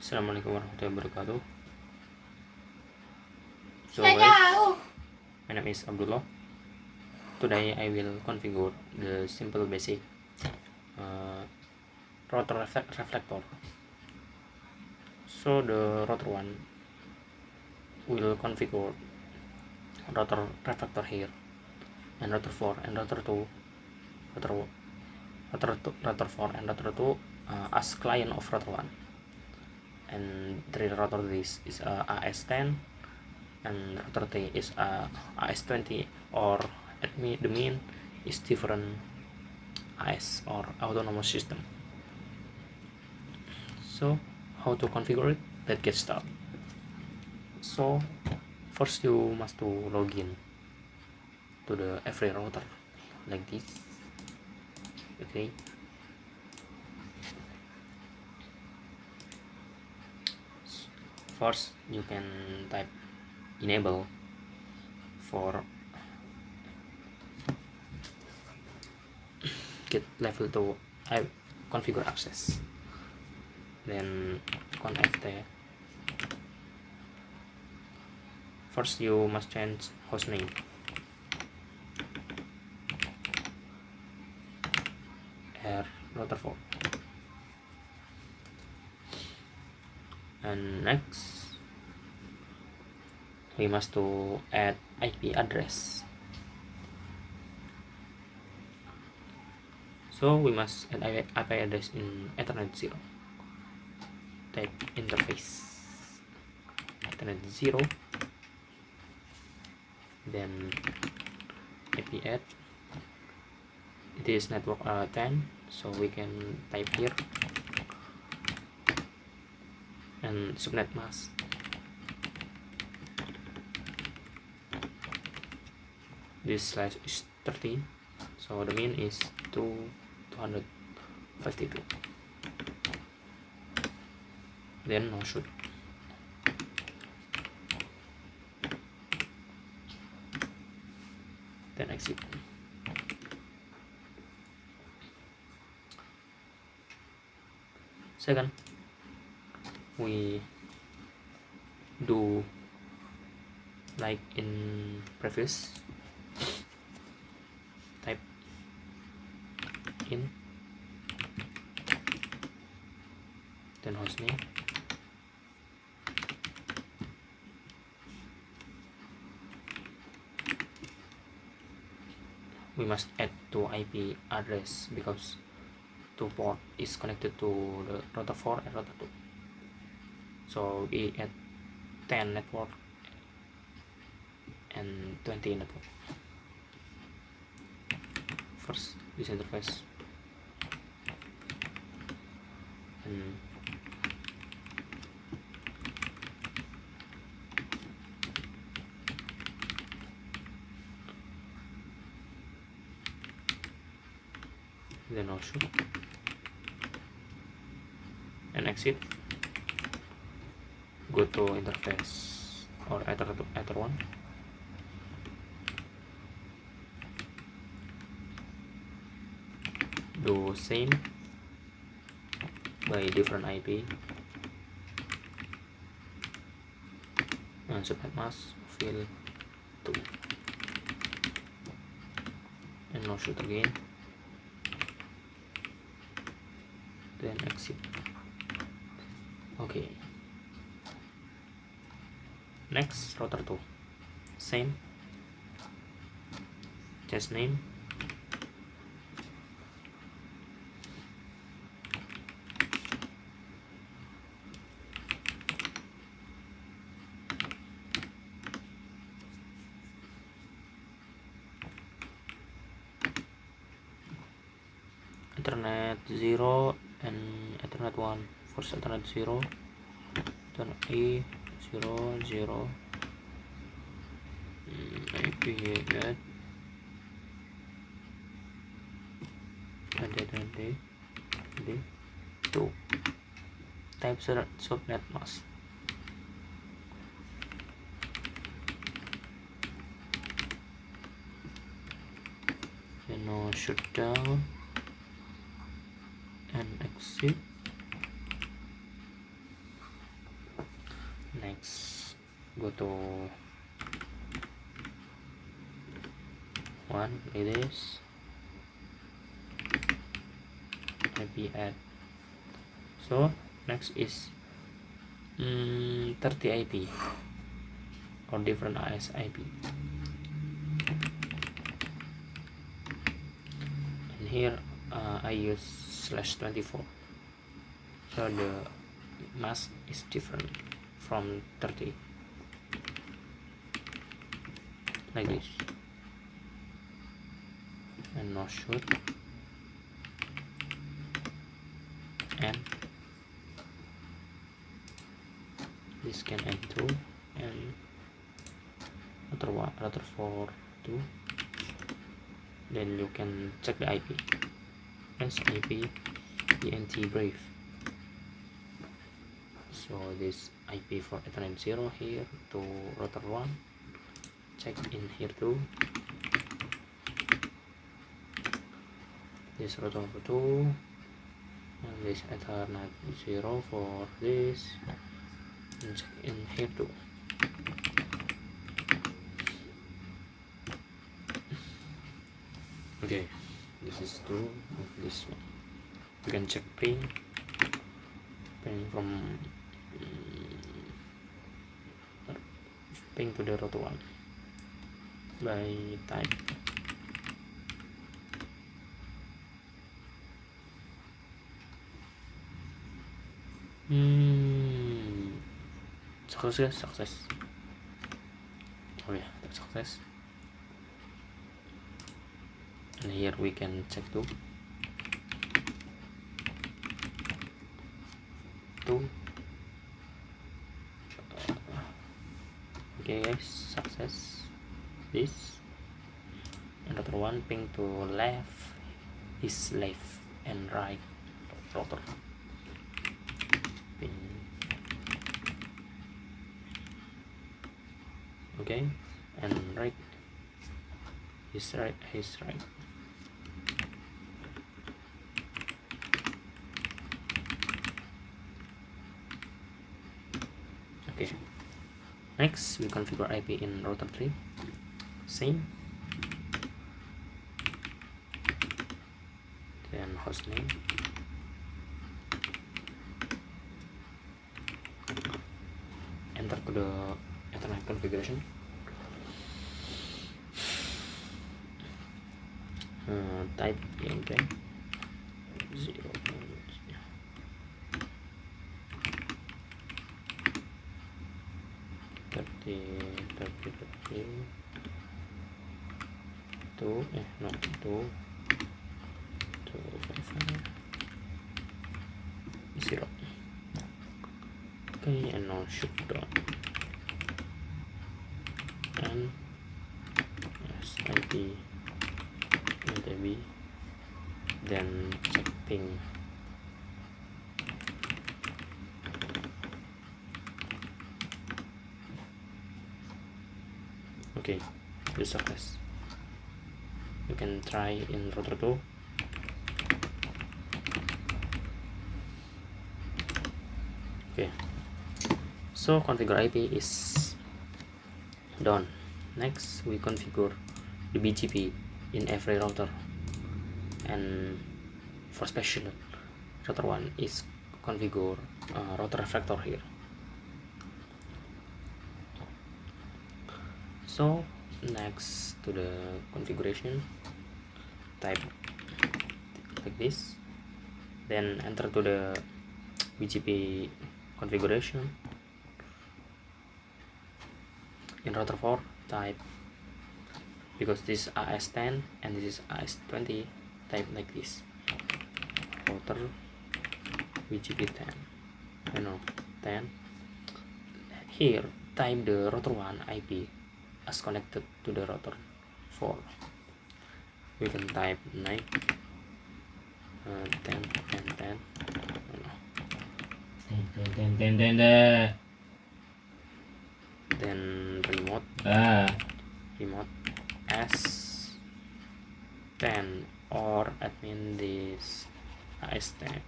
Assalamualaikum warahmatullahi wabarakatuh. So guys, my name is Abdullah. Today I will configure the simple basic rotor reflector. So the rotor 1 will configure rotor reflector here, and rotor 4 and rotor 2, rotor 4 and rotor 2 as client of rotor 1. And the rotor this is AS10, and rotor 3 is AS20, or the mean is different AS or autonomous system. So how to configure it? Let's get started. So first you must to login to the every router like this. Okay, first you can type enable for get level 2 configure access, then connect. First you must change hostname, router 4, and next we must to add IP address. So we must add IP address in Ethernet 0. Type interface Ethernet 0, then IP add. It is network 10, so we can type here, and subnet mask. This slash is 30, so the mean is 252. Then no shoot. Then exit. Second, we do like in previous. Type in, then hostname, we must add to IP address because 2 port is connected to the router 4 and router 2. So we add 10 network and 20 network. First this interface, and then also and exit. Go to interface or ether 1, do same by different IP, and subnet mask fill 2, and no shoot again, then exit. Okay, next router 2, same, just name, Ethernet 0 and Ethernet 1. First Ethernet 0, then E00, IP get, and then D 2. Type subnet mask. Then no shutdown and exit. Next, go to one, it is IP add. So next is 30 IP or different AS IP, and here I use /24, so the mask is different from 30, like this, and no shoot, and this can add 2, and router 4 2. Then you can check the IP as IP ENT brief. So this IP for Ethernet 0 here to router 1, check in here too. This router 2, and this Ethernet 0 for this, and check in here too. Okay, this is 2 of this one. You can check ping from ping to the router 1 by type success. Oh yeah, that's success. And here we can check too. Okay guys, success. This and router 1 ping to left is left and right router ping. Okay, and right is right. Okay, next we configure IP in router 3. Same, then hostname, enter to the Ethernet configuration, type EMP 0. 30 2 255 0. Okay, and now shoot down and IP NTB, then check ping. Okay, this success. You can try in router 2. Okay, so configure IP is done. Next we configure the BGP in every router, and for special router 1 is configure router reflector here. So next to the configuration, type like this, then enter to the BGP configuration. In router 4 type, because this is AS10 and this is AS20, type like this, router BGP 10, 10. Here type the router 1 IP as connected to the router 4. We can type 9 10 and 10. Then remote S10 or admin this AS10.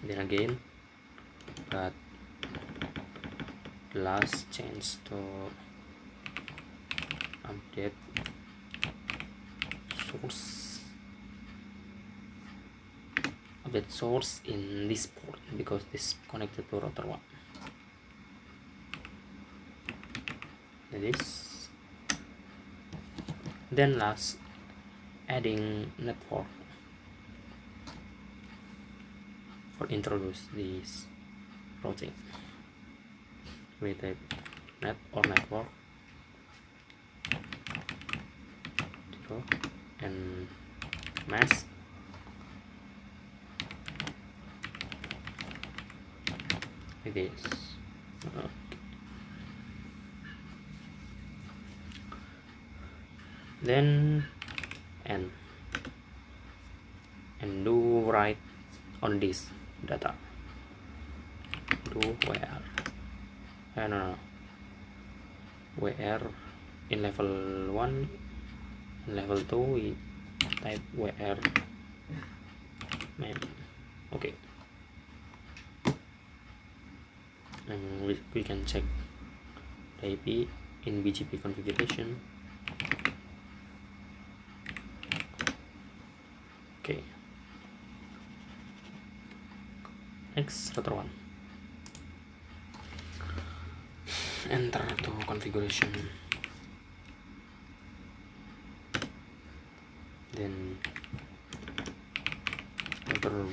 Then again but the last change to update source in this port because this connected to router 1. That is. Then last, adding network for introduce this routing. We type net or network and mask like this. Then and do write on this data. Do where where in level 1 and level 2 we type where main. Okay, and we can check the IP in BGP configuration. Okay, next router 1, enter to configuration, then router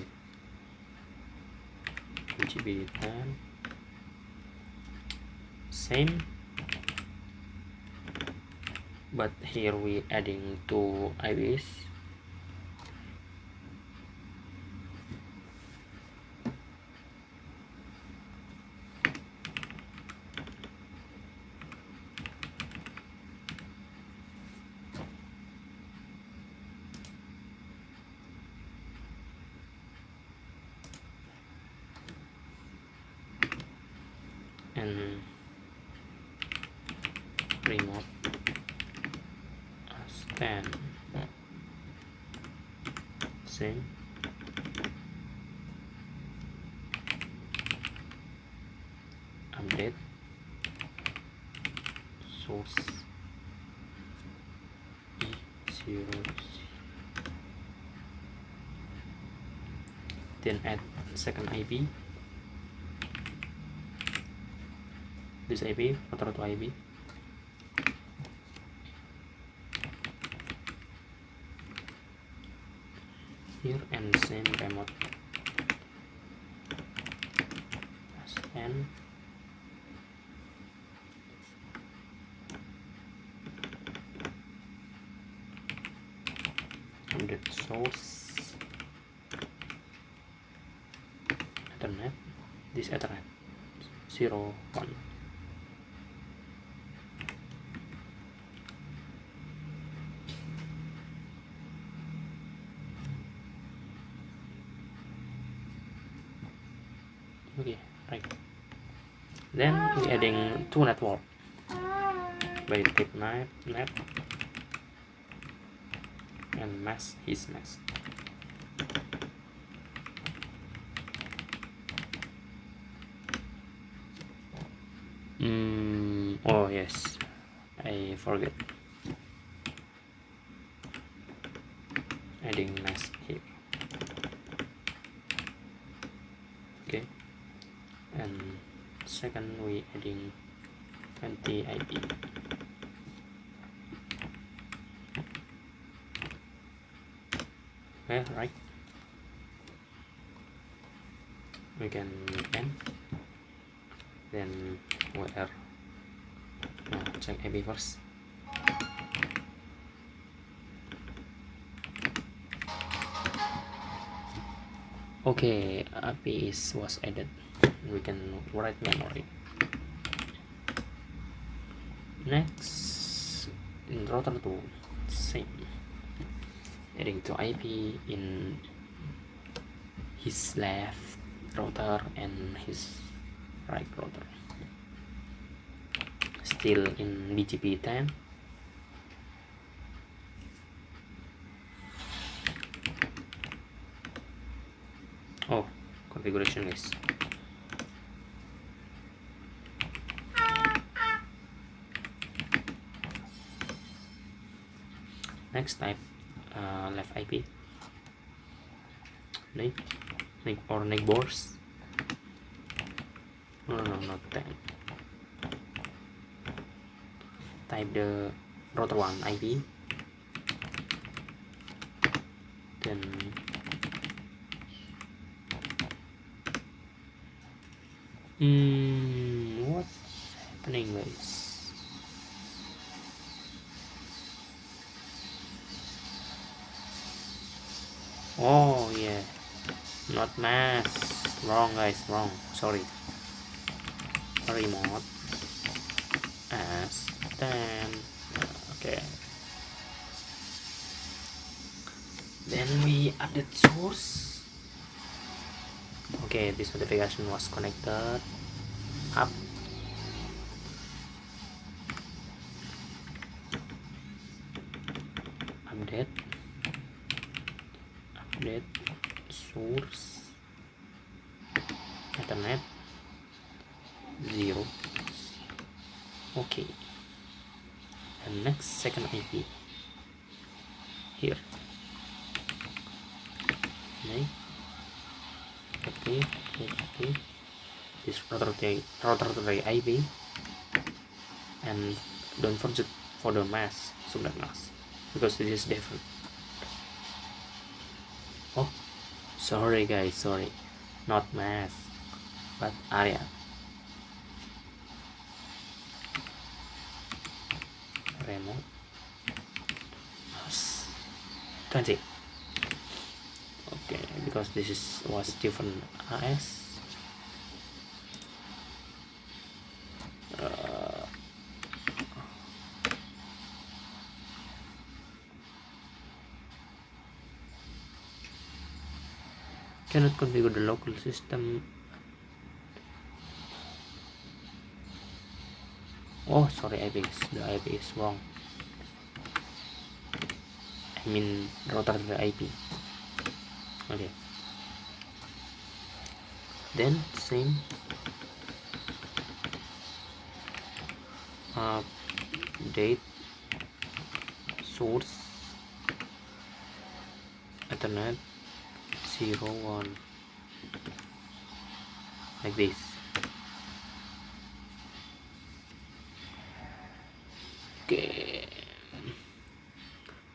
BGP 10, same, but here we adding 2 IPs. And remote stand same, update source E0, then add second IP, this IP router to IP, here, and same remote and update source Ethernet, this Ethernet 0 1. Okay, right. Then we adding 2 network by type net and mask his mask. Oh yes, I forget adding mask here. Okay, and second we adding 20 IP. Okay, right, we can end, then where check IP first. Okay, IP was added. We can write memory. Next, in router 2, same, adding to IP in his left router and his right router, still in BGP 10. Oh, configuration list. Next, type left IP, NIC or NIC bors. No, not that. Type the router 1 IP, then what's happening, guys? Oh yeah, not mask. Wrong, guys, wrong. Sorry. Remote as 10. Okay. Then we update source. Okay, this notification was connected up. Update source Ethernet 0. Okay, and next second IP here. Okay, this router 3 IP, and don't forget for the mask, subnet mask, because this is different. Oh, sorry guys, sorry, not mask but area. Remote 20. Okay, because this was different AS. Cannot configure the local system. Oh, sorry, the IP is wrong. I mean router to the IP. Okay, then same update source Ethernet 0, 1, like this. Okay,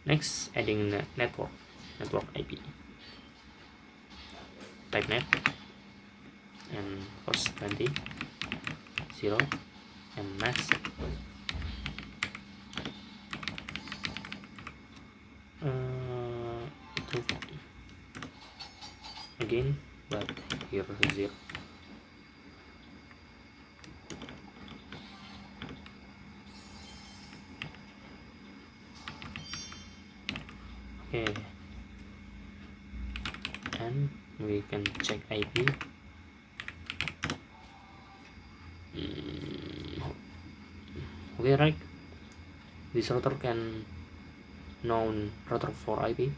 next adding the network IP, type net and host 20 0 and max again, but here 0. Okay, and we can check IP. Okay, right, this router can known router for IP.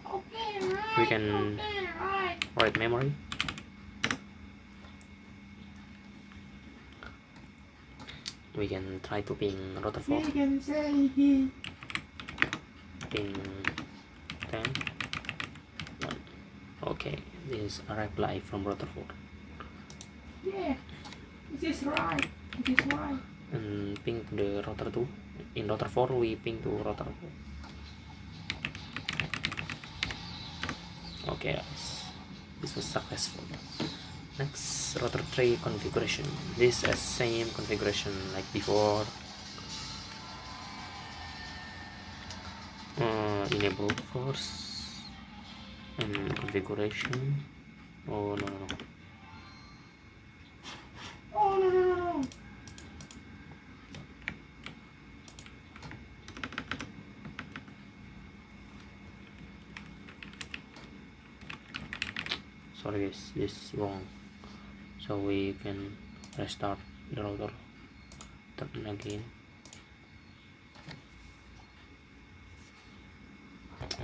Okay, right. We can write memory. We can try to ping router 4. We can say he. Ping 10. 1. Okay, this is a reply from router 4. Yeah, this is right. This is right. And ping to the router 2. In router 4 we ping to router 4. Okay guys, this was successful. Next, router 3 configuration. This is same configuration like before. Enable first and configuration. Oh no. Oh no. Sorry guys, this is wrong. So we can restart the router, turn again,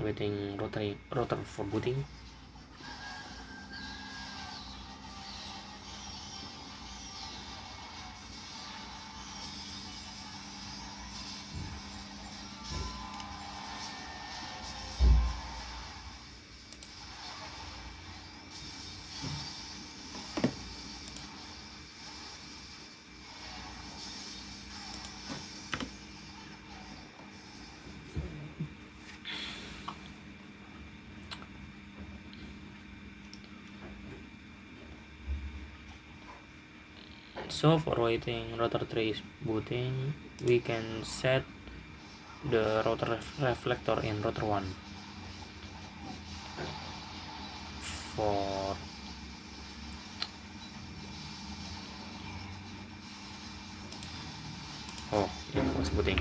waiting router for booting. So for waiting rotor 3 is booting, we can set the rotor reflector in rotor 1 for it was booting.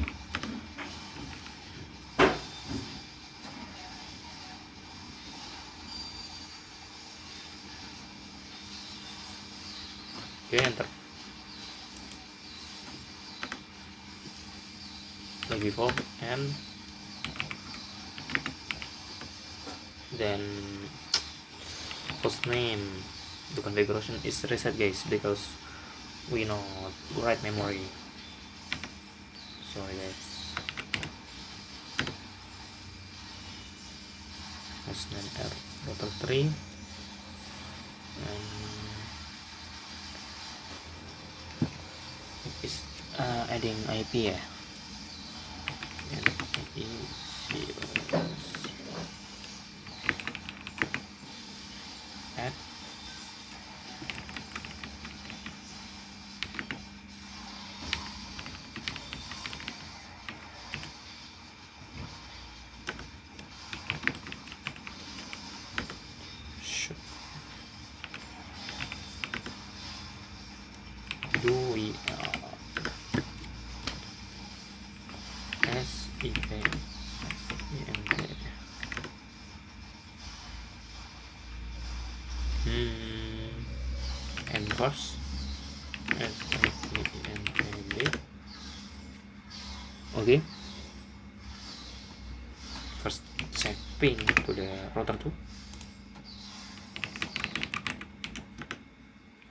Okay, enter. Like before, and then host name, the configuration is reset guys, because we know write memory. Sorry guys. Host name rotor 3, and is adding IP ya, and add should do we SEP and first SEPNTB. Okay, first set pin to the rotor 2.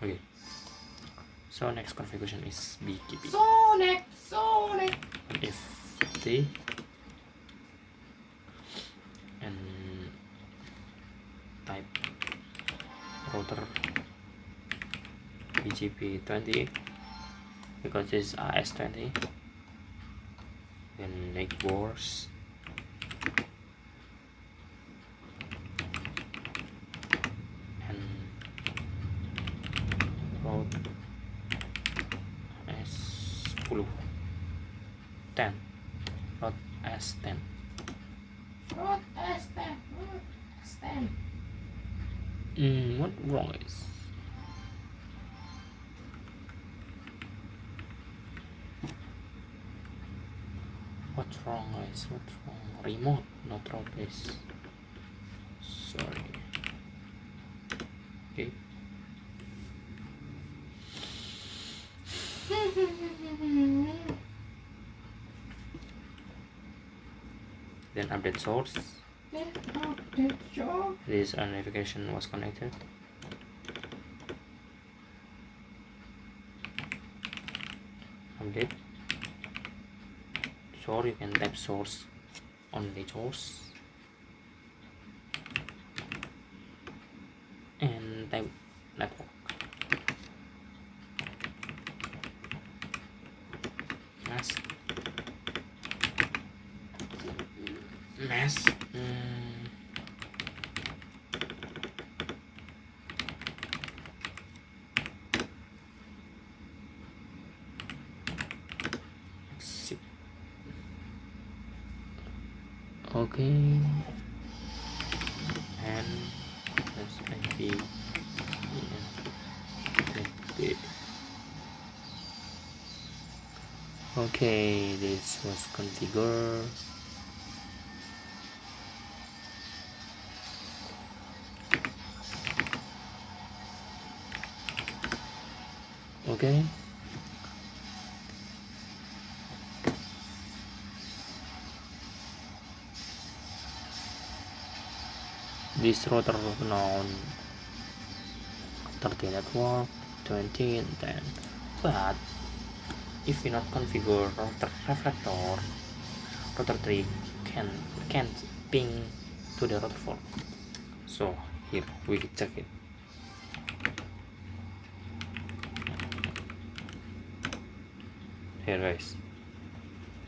Okay, so next configuration is beekeeping. Sonic. If T and type rotor BGP20 because it's AS20, then make wars and road S10 10 road S10. Road S10. What wrong is? What's wrong guys? What's wrong? Remote, not road base. Sorry. Okay. Then update source. This notification was connected. Update. So you can type source on the source and type network. Mask. Okay, and let's IP. Okay, this was configured. Okay. This router known 30 network, 20 and 10. But if we not configure router reflector, router 3 can't ping to the router 4. So here we check it. Here guys,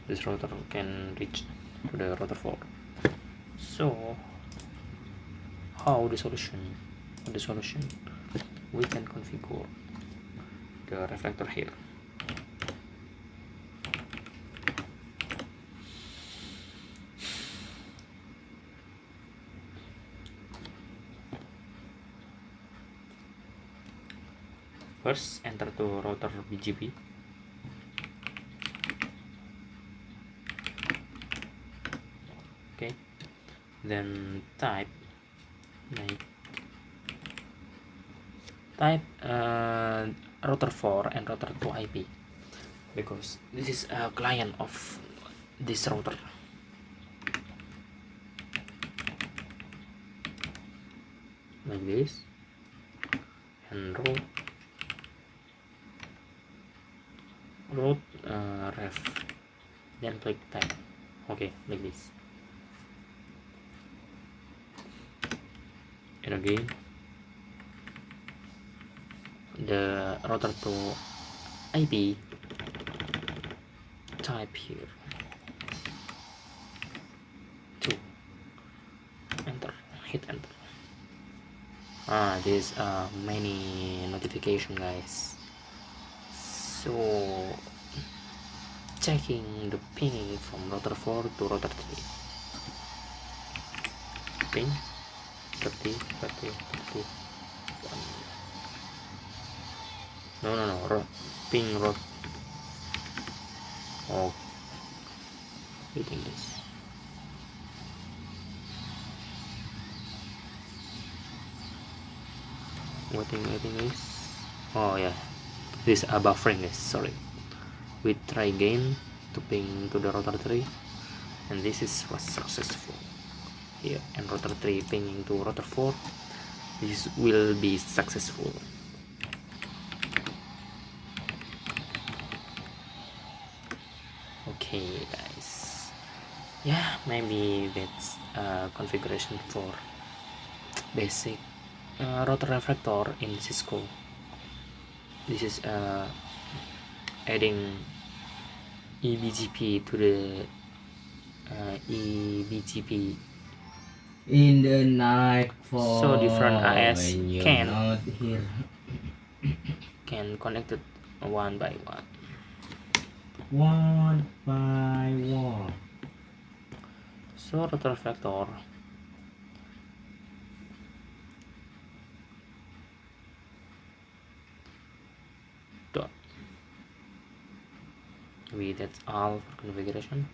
this router can reach to the router 4. So how the solution? We can configure the reflector here. First, enter to rotor BGB. Okay, then type router 4 and router 2 IP, because this is a client of this router. Like this, and root ref, then click type. Okay, like this. And again, the router to IP, type here 2, enter, hit enter. There's many notification, guys, so checking the pinging from router 4 to router 3. Ping 30. No, ping route. Oh, waiting this. Waiting this. Oh yeah, this buffering, guys, sorry. We try again to ping to the router 3, and this was successful here. And router 3 pinging to router 4, this will be successful. Okay, guys, yeah, maybe that's configuration for basic router reflector in Cisco. This is adding eBGP to the eBGP In the night fall, so different AS when you're can not here. connect it one by one. One by one. So router reflector dot. Maybe that's all for configuration.